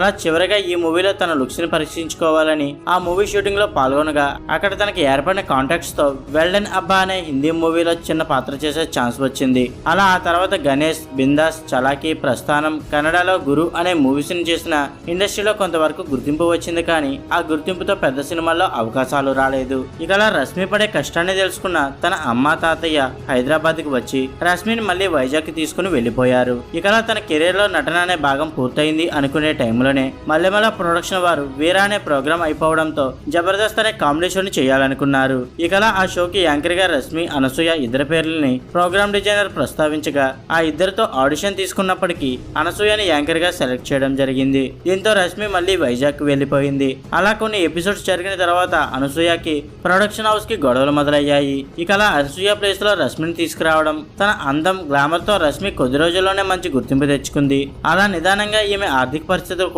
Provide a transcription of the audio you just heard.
అలా చివరిగా ఈ మూవీలో తన లుక్స్ ని పరీక్షించుకోవాలని ఆ మూవీ షూటింగ్ లో పాల్గొనగా అక్కడ తనకి ఏర్పడిన కాంటాక్ట్స్ తో వెల్డెన్ అబ్బా అనే హిందీ మూవీలో చిన్న పాత్ర చేసే ఛాన్స్ వచ్చింది. అలా ఆ తర్వాత గణేష్, బిందాస్, చలాకీ, ప్రస్థానం, కన్నడలో గురు అనే మూవీస్ ని చేసిన ఇండస్ట్రీలో కొంతవరకు గుర్తింపు వచ్చింది. కానీ ఆ గుర్తింపుతో పెద్ద సినిమాల్లో అవకాశాలు రాలేదు. ఇక అలా రష్మి పడే కష్టాన్ని తెలుసుకున్న తన అమ్మ తాతయ్య హైదరాబాద్ కి వచ్చి రష్మిని మళ్ళీ వైజాగ్ కి తీసుకుని వెళ్లిపోయారు. ఇక అలా తన కెరీర్ లో నటన అనే భాగం పూర్తయింది అనుకునే టైంలో మల్లెమల ప్రొడక్షన్ వారు వీరా అనే ప్రోగ్రామ్ అయిపోవడంతో జబర్దస్త్ అనే కామెడీ షోని చేయాలనుకున్నారు. ఇకలా ఆ షోకి యాంకర్ గా రష్మి, అనసూయ ఇద్దరు పేర్లని ప్రోగ్రామ్ డిజైనర్ ప్రస్తావించగా ఆ ఇద్దరితో ఆడిషన్ తీసుకున్నప్పటికీ అనసూయని యాంకర్ గా సెలెక్ట్ చేయడం జరిగింది. దీంతో రష్మి మళ్ళీ వైజాగ్ కు వెళ్లిపోయింది. అలా కొన్ని ఎపిసోడ్స్ జరిగిన తర్వాత అనసూయకి ప్రొడక్షన్ హౌస్ కి గొడవలు మొదలయ్యాయి. ఇకలా అనసూయ ప్లేస్ లో రష్మిని తీసుకురావడం, తన అందం, గ్లామర్ తో రష్మి కొద్ది రోజుల్లోనే మంచి గుర్తింపు తెచ్చుకుంది. అలా నిదానంగా ఈమె ఆర్థిక పరిస్థితులు